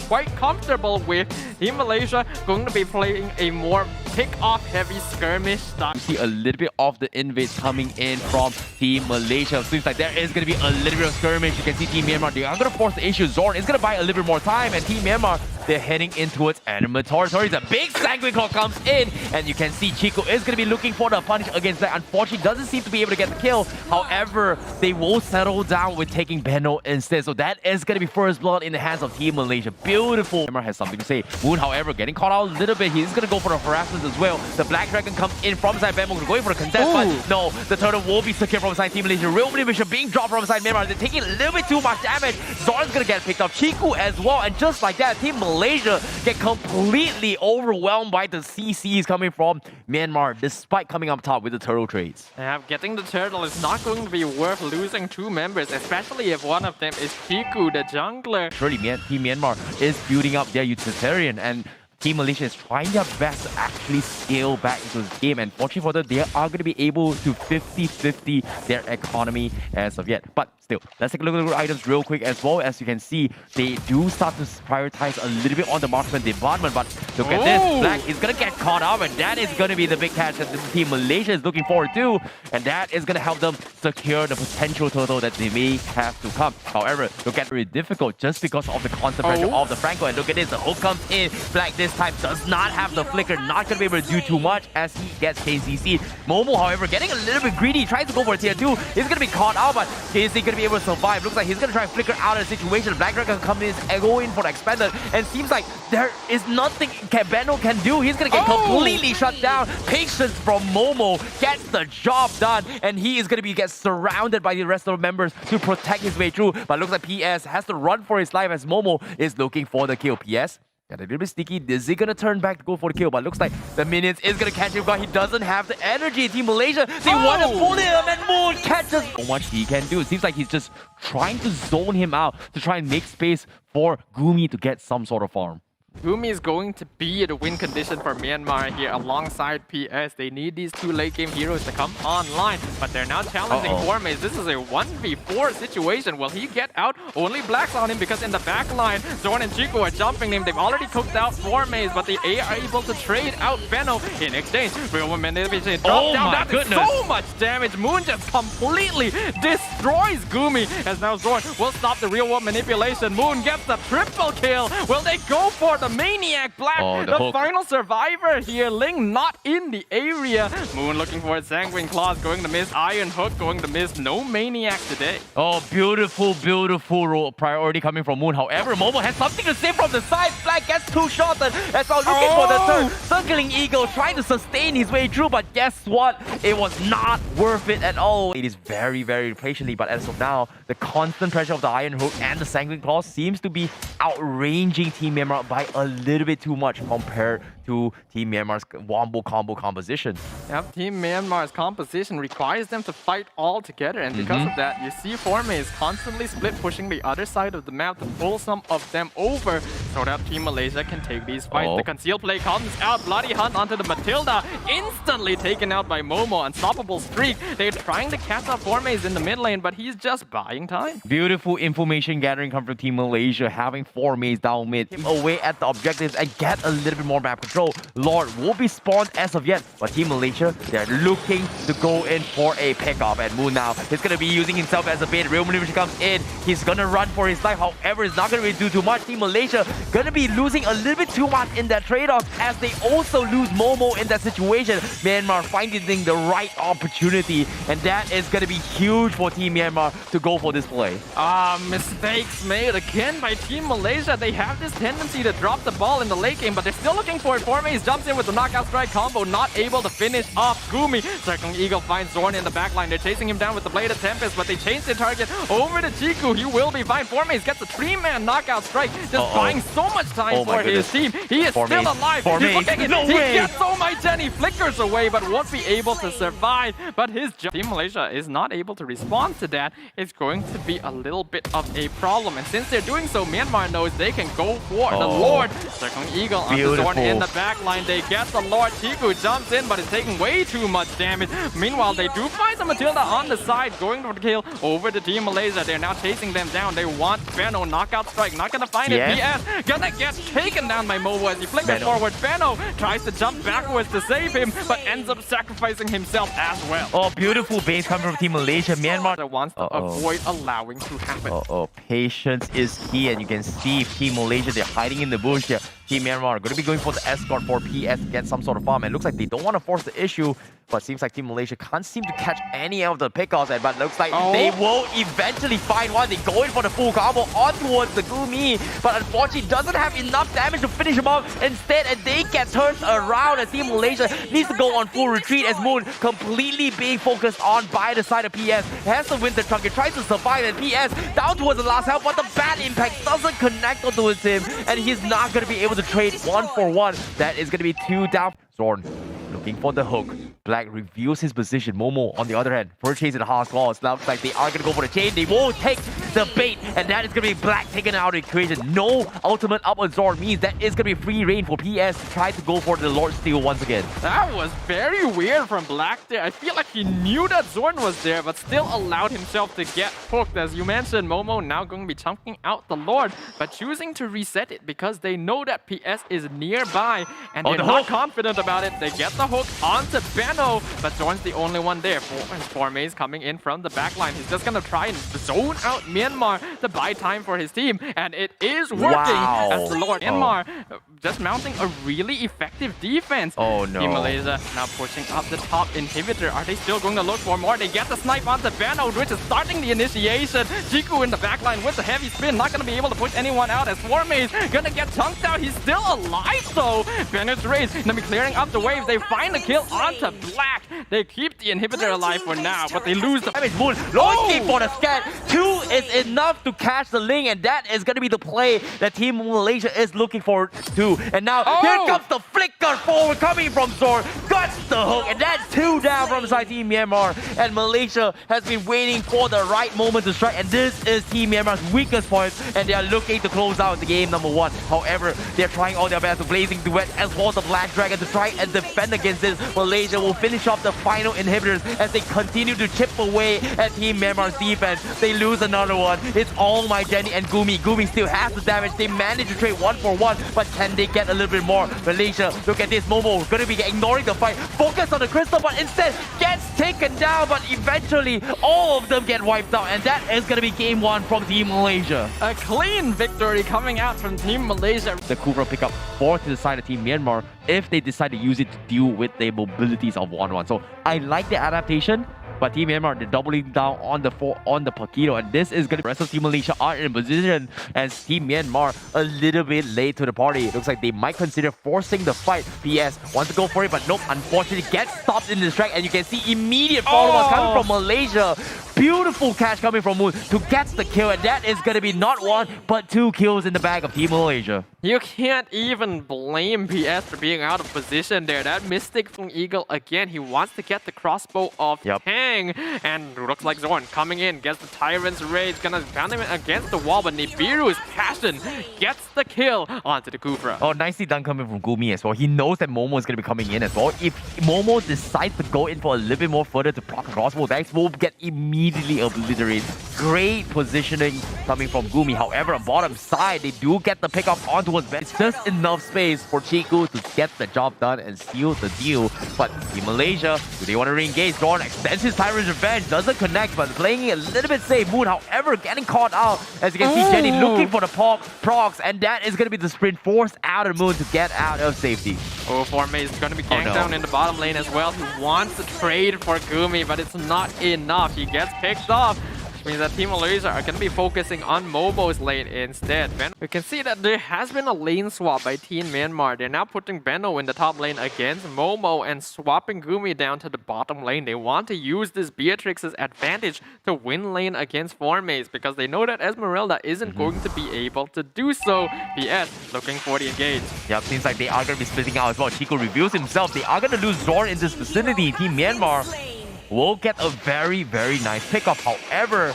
quite comfortable with. Team Malaysia going to be playing a more pick-off heavy skirmish style. You see a little bit of the invades coming in from Team Malaysia. Seems like there is going to be a little bit of skirmish. You can see Team Myanmar, they are going to force the issue. Zorn is going to buy a little bit more time, and Team Myanmar, they're heading in towards enemy territory. The big Sanguine Claw comes in, and you can see Chico is going to be looking for the punish against that. Unfortunately, doesn't seem to be able to get the kill. However, they will settle down with taking Benno instead. So that is going to be first blood in the hands of Team Malaysia. Beautiful. Myanmar has something to say. Moon, however, getting caught out a little bit. He's going to go for the harassment as well. The Black Dragon comes in from side Benmo, going for the contest, but no, the turtle will be secured from side Team Malaysia. Real Mission being dropped from side Myanmar. They're taking a little bit too much damage. Zorn's going to get picked up. Chiku as well. And just like that, Team Malaysia get completely overwhelmed by the CCs coming from Myanmar, despite coming up top with the turtle trades. Yeah, getting the turtle is not going to be worth losing 2 members, especially if one of them is Chiku, the jungler. Surely Team Myanmar is building up their utilitarian, and Team Malaysia is trying their best to actually scale back into this game, and fortunately for them, they are going to be able to 50-50 their economy as of yet. But still, let's take a look at the items real quick as well. As you can see, they do start to prioritize a little bit on the marksman department, but look at this. Black is going to get caught up, and that is going to be the big catch that the Team Malaysia is looking forward to, and that is going to help them secure the potential total that they may have to come. However, look at it, very difficult just because of the constant pressure of the Franco, and look at this, the hook comes in. Black this time does not have the flicker, not going to be able to do too much as he gets KCC. Momo, however, getting a little bit greedy, tries to go for a tier 2. He's going to be caught out, but is he going to be able to survive? Looks like he's going to try and flicker out of the situation. Black Dragon come in and go in for the expanded, and seems like there is nothing Benno can do. He's going to get completely shut down. Patience from Momo gets the job done, and he is going to get surrounded by the rest of the members to protect his way through. But looks like PS has to run for his life as Momo is looking for the kill. PS got a little bit sticky. Is he gonna turn back to go for the kill? But looks like the minions is gonna catch him, but he doesn't have the energy. Team Malaysia, they want to pull him, and Moon catches so much he can do. It seems like he's just trying to zone him out to try and make space for Gumi to get some sort of farm. Gumi is going to be the win condition for Myanmar here alongside PS. They need these 2 late game heroes to come online, but they're now challenging Formaze. This is a 1v4 situation. Will he get out? Only Black's on him because in the back line, Zorn and Chico are jumping him. They've already cooked out Formaze, but they are able to trade out Benno in exchange. Real Manipulation dropped down. That is so much damage. Moon just completely destroys Gumi, as now Zorn will stop the real world manipulation. Moon gets the triple kill. Will they go for the Maniac Black, the final survivor here? Ling not in the area. Moon looking for a Sanguine Claws, going to miss. Iron Hook going to miss. No Maniac today. Oh, beautiful, beautiful priority coming from Moon. However, Momo has something to say from the side. Black gets 2 shots and as well looking for the third. Circling Eagle, trying to sustain his way through, but guess what? It was not worth it at all. It is very, very patiently, but as of now, the constant pressure of the Iron Hook and the Sanguine Claws seems to be outranging Team Myanmar by a little bit too much compared to Team Myanmar's wombo combo composition. Yep, Team Myanmar's composition requires them to fight all together, and because of that, you see Formaze constantly split pushing the other side of the map to pull some of them over so that Team Malaysia can take these fights. The concealed play comes out, Bloody Hunt onto the Matilda, instantly taken out by Momo. Unstoppable streak. They're trying to catch up Formaze in the mid lane, but he's just buying time. Beautiful information gathering come from Team Malaysia, having Formaze down mid, away at the objectives and get a little bit more map control. Lord will be spawned as of yet, but Team Malaysia, they're looking to go in for a pickup, and Moon now is going to be using himself as a bait. Real Manipulation comes in, he's going to run for his life. However, it's not going to do too much. Team Malaysia going to be losing a little bit too much in that trade-off as they also lose Momo in that situation. Myanmar finding the right opportunity, and that is going to be huge for Team Myanmar to go for this play. Mistakes made again by Team Malaysia. They have this tendency to drop the ball in the late game, but they're still looking for it. Formaze jumps in with the knockout strike combo, not able to finish off Gumi. Circling Eagle finds Zorn in the backline. They're chasing him down with the Blade of Tempest, but they change their target over to Chiku. He will be fine. Formaze gets a 3-man knockout strike, just buying so much time for his team. He is still alive. He's looking at it. He gets so much and he flickers away, but won't be able to survive. But his Team Malaysia is not able to respond to that. It's going to be a little bit of a problem. And since they're doing so, Myanmar knows they can go for the Lord. Circling Eagle on the Zorn in the back line. They get the Lord. Chiku jumps in, but it's taking way too much damage. Meanwhile, they do find the Matilda on the side, going for the kill over to Team Malaysia. They're now chasing them down. They want Benno. Knockout strike. Not gonna find it. PS gonna get taken down by Momo as he flicks it forward. Benno tries to jump backwards to save him, but ends up sacrificing himself as well. Oh, beautiful base coming from Team Malaysia. Myanmar That wants to avoid allowing to happen. Patience is key, and you can see Team Malaysia, they're hiding in the bush here. Team Myanmar are going to be going for the escort for PS to get some sort of farm. And it looks like they don't want to force the issue, but seems like Team Malaysia can't seem to catch any of the pickoffs. But looks like they will eventually find one. They go in for the full combo on towards the Gumi, but unfortunately doesn't have enough damage to finish him off. Instead, and they get turned around as Team Malaysia needs to go on full retreat as Moon completely being focused on by the side of PS. Has to win the trunk. It tries to survive, and PS down towards the last health, but the bad impact doesn't connect onto him, and he's not going to be able to trade 1-for-1. That is going to be 2 down. Zorn looking for the hook. Black reveals his position. Momo, on the other hand, first chase in the hard claws. Now looks like they are going to go for the chain. They will take the bait, and that is going to be Black taken out of the equation. No ultimate up on Zorn means that is going to be free reign for PS to try to go for the Lord Steel once again. That was very weird from Black there. I feel like he knew that Zorn was there, but still allowed himself to get hooked. As you mentioned, Momo now going to be chunking out the Lord, but choosing to reset it because they know that PS is nearby, and they're not confident about it. They get the hook onto Benno, but Zorn's the only one there. Formaze coming in from the backline. He's just gonna try and zone out Myanmar to buy time for his team, and it is working as the Lord Myanmar just mounting a really effective defense. Team Malaysia now pushing up the top inhibitor. Are they still going to look for more? They get the snipe onto Benno, which is starting the initiation. Chiku in the backline with the heavy spin, not gonna be able to push anyone out as Formaze gonna get chunked out. He's still alive though. Penetrates, gonna be clearing up the wave. They find the kill onto Black. They keep the inhibitor alive for now, but they lose the damage. Moon launching for the scan. 2 is enough to catch the Ling, and that is going to be the play that Team Malaysia is looking for too. And now here comes the flicker forward coming from Zorn. Got the hook, and that's 2 down from side Team Myanmar. And Malaysia has been waiting for the right moment to strike, and this is Team Myanmar's weakest point, and they are looking to close out the game number 1. However, they're trying all their best to Blazing Duet as well as the Black Dragon to try and defend against this. Malaysia will finish off the final inhibitors as they continue to chip away at Team Myanmar's defense. They lose another one. It's all my Jenny and Gumi. Gumi still has the damage. They manage to trade 1-for-1, but can they get a little bit more? Malaysia, look at this. Momo going to be ignoring the fight. Focus on the crystal, but instead gets taken down, but eventually all of them get wiped out, and that is going to be game 1 from Team Malaysia. A clean victory coming out from Team Malaysia. The Kuvra pick up 4 to the side of Team Myanmar if they decide to use it to deal with the mobilities of 1-1. So I like the adaptation, but Team Myanmar, they're doubling down on the Paquito, and this is going to the rest of Team Malaysia are in a position as Team Myanmar a little bit late to the party. It looks like they might consider forcing the fight. PS wants to go for it, but nope, unfortunately gets stopped in the track, and you can see immediate follow-ups coming from Malaysia. Beautiful catch coming from Moon to get the kill, and that is going to be not 1 but 2 kills in the bag of Team Malaysia. You can't even blame PS for being out of position there. That Mystic from Eagle again, he wants to get the crossbow of Tang, and looks like Zorn coming in, gets the Tyrant's Rage, gonna pound him against the wall, but Nibiru's Passion gets the kill onto the Kufra. Oh, nicely done coming from Gumi as well. He knows that Momo is going to be coming in as well. If Momo decides to go in for a little bit more further to proc crossbow, Dax will get immediately obliterated. Great positioning coming from Gumi. However, on bottom side, they do get the pick up onto his back. It's just enough space for Chiku to get the job done and seal the deal. But Team Malaysia, do they want to re-engage? Zorn extends his Tyrant's Revenge, doesn't connect, but playing it a little bit safe. Moon, however, getting caught out. As you can see, Jenny looking for the procs, and that is going to be the sprint forced out of Moon to get out of safety. Formaze is going to be ganked down in the bottom lane as well. He wants to trade for Gumi, but it's not enough. He gets picked off. Means that Team Malaysia are going to be focusing on Momo's lane instead. We can see that there has been a lane swap by Team Myanmar. They're now putting Benno in the top lane against Momo and swapping Gumi down to the bottom lane. They want to use this Beatrix's advantage to win lane against Formaze because they know that Esmeralda isn't going to be able to do so. PS looking for the engage. Yep, seems like they are going to be splitting out as well. Chico reveals himself. They are going to lose Zorn in this vicinity. Team Myanmar will get a very, very nice pickup. However,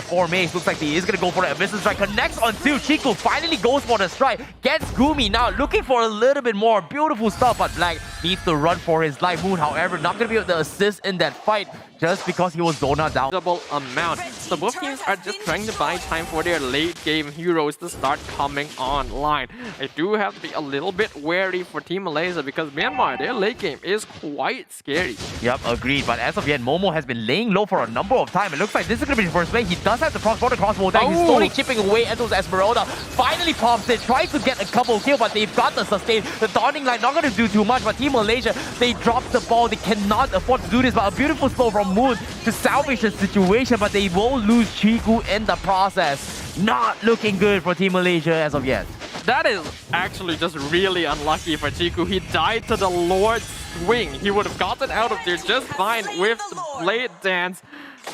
for Maze, looks like he is going to go for the Abyssal Strike. Connects on two. Chiku finally goes for the strike. Gets Gumi now, looking for a little bit more. Beautiful stuff, but Black needs to run for his life. Moon, however, not going to be able to assist in that fight just because he was Zona down. Double amount. So both teams are just trying to buy time for their late game heroes to start coming online. I do have to be a little bit wary for Team Malaysia because Myanmar, their late game is quite scary. Yep, agreed. But as of yet, Momo has been laying low for a number of time. It looks like this is going to be the first play. He does have the cross-border crossbow attack. He's slowly chipping away into Esmeralda. Finally pops it, tries to get a couple kills, but they've got the sustain. The Dawning Light not going to do too much, but Team Malaysia, they dropped the ball. They cannot afford to do this, but a beautiful slow from Moon to salvage the situation, but they will lose Chiku in the process. Not looking good for Team Malaysia as of yet. That is actually just really unlucky for Chiku. He died to the Lord's swing. He would have gotten out of there just fine with the blade dance.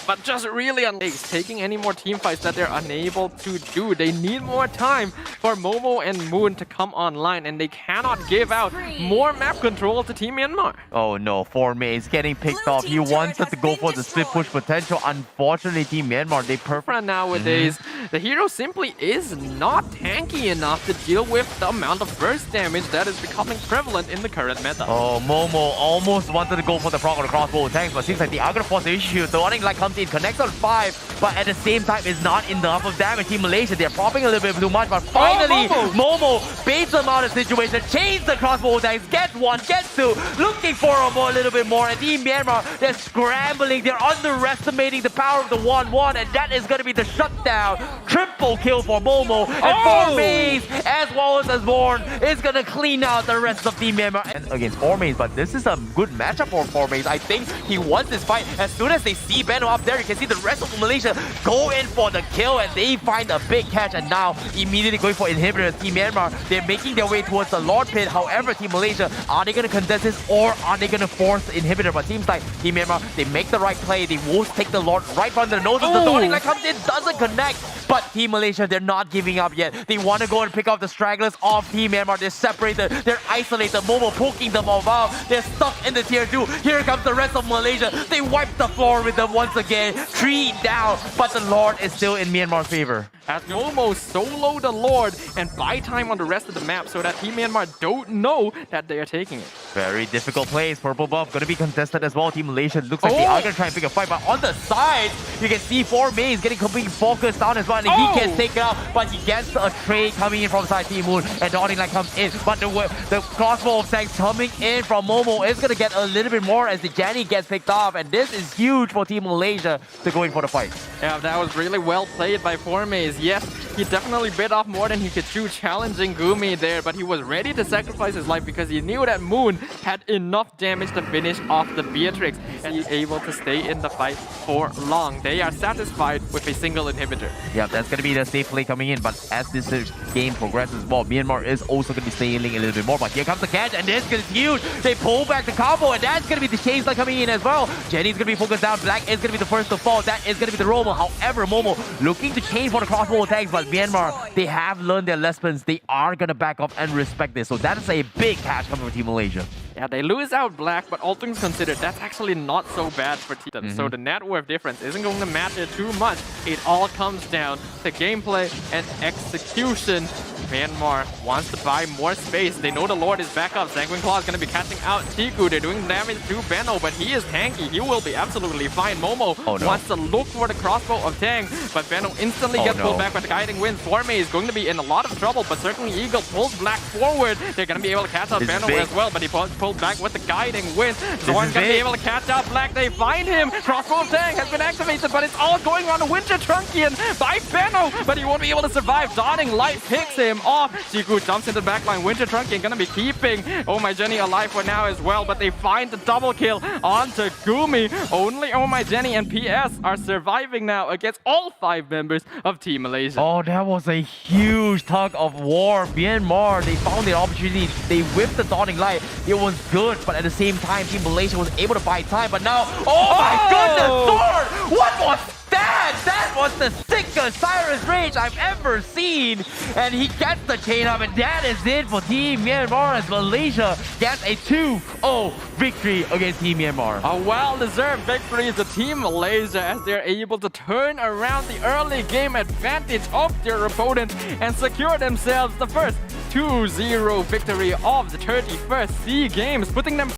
But just really unlucky. Taking any more team fights that they're unable to do. They need more time for Momo and Moon to come online, and they cannot give out more map control to Team Myanmar. Oh no, Forme is getting picked off. He wanted to go for the split push potential. Unfortunately, Team Myanmar, they perfect. Nowadays, the hero simply is not tanky enough to deal with the amount of burst damage that is becoming prevalent in the current meta. Oh, Momo almost wanted to go for the proc on the crossbow attacks, but seems like they are going to force the issue. The Dawning Light comes in, connects on 5, but at the same time is not enough of damage. Team Malaysia, they're propping a little bit too much, but finally, Momo baits them out of the situation, changes the crossbow attacks, gets one, gets two, looking for a little bit more. And Team Myanmar, they're scrambling, they're underestimating the power of the 1-1, and that is going to be the shutdown. Triple kill for Momo, and for Maze, as well as Asborn, is going to clean out the rest of Team Myanmar. And against Formaze, but this is a good matchup for Formaze. I think he wants this fight. As soon as they see Benno up there, you can see the rest of Malaysia go in for the kill, and they find a big catch, and now immediately going for inhibitors. Team Myanmar, they're making their way towards the Lord Pit. However, Team Malaysia, are they going to contest this, or are they going to force the inhibitor? But seems like Team Myanmar, they make the right play. They will take the Lord right from the nose. The Dawning Light comes in, doesn't connect. But Team Malaysia, they're not giving up yet. They want to go and pick off the stragglers of Team Myanmar. They're separated, they're isolated. Momo poking them all out. They're stuck in the tier 2. Here comes the rest of Malaysia. They wipe the floor with them once again. 3 down, but the Lord is still in Myanmar's favor. As Momo solo the Lord and buy time on the rest of the map so that Team Myanmar don't know that they are taking it. Very difficult plays. Purple buff going to be contested as well. Team Malaysia looks like they are going to try and pick a fight, but on the side, you can see 4Maze getting completely focused down as well, and he gets taken out, but he gets a trade coming in from side Team Moon, and Dawning Light comes in, but the crossbow of tanks coming in from Momo is going to get a little bit more as the Jenny gets picked off, and this is huge for Team Malaysia to go in for the fight. Yeah, that was really well played by Formaze. Yes, he definitely bit off more than he could chew, challenging Gumi there, but he was ready to sacrifice his life because he knew that Moon had enough damage to finish off the Beatrix, and he's able to stay in the fight for long. They are satisfied with a single inhibitor. Yeah, that's going to be the safe play coming in, but as this game progresses, well, Myanmar is also going to be sailing a little bit more, but here comes the catch, and this is huge. They pull back the combo, and that's going to be the chase line coming in as well. Jenny's going to be focused down. Black is going to be the first to fall. That is going to be the Romo. However, Momo looking to change for the crossbow attacks, but Myanmar, they have learned their lessons. They are going to back up and respect this. So that is a big catch coming from Team Malaysia. Yeah, they lose out Black, but all things considered, that's actually not so bad for Team. So the net worth difference isn't going to matter too much. It all comes down to gameplay and execution. Myanmar wants to buy more space. They know the Lord is back up. Sanguine Claw is going to be catching out Tiku. They're doing damage to Benno, but he is tanky. He will be absolutely fine. Momo wants to look for the crossbow of Tang, but Benno instantly gets pulled back by the guiding wind. Forme is going to be in a lot of trouble, but certainly Eagle pulls Black forward. They're going to be able to catch up Benno as well, but he pulled back with the guiding wind. Zorn's going to be able to catch up Black. They find him. Crossbow of Tang has been activated, but it's all going on the Winter Trunkian by Benno, but he won't be able to survive. Dawning Light picks him off. Chiku jumps into the backline. Winter Trunkian gonna be keeping Oh My Jenny alive for now as well, but they find the double kill onto Gumi. Only Oh My Jenny and PS are surviving now against all 5 members of Team Malaysia. Oh, that was a huge tug of war. Myanmar, they found the opportunity. They whipped the Dawning Light. It was good, but at the same time, Team Malaysia was able to buy time. But now, oh my goodness, Sword! What was that? That was the sickest Cyrus Rage I've ever seen. And he gets the chain up, and that is it for Team Myanmar as Malaysia gets a 2-0 victory against Team Myanmar. A well-deserved victory to Team Malaysia as they're able to turn around the early game advantage of their opponent and secure themselves the first 2-0 victory of the 31st SEA Games, putting them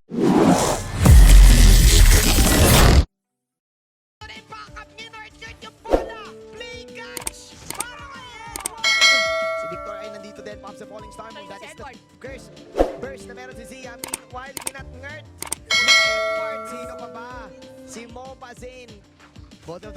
Pops a falling star move. That is the burst na meron si Zia. Meanwhile, kinat-ngert ni Edward. Sino pa ba? Si Mo Pazin. Both of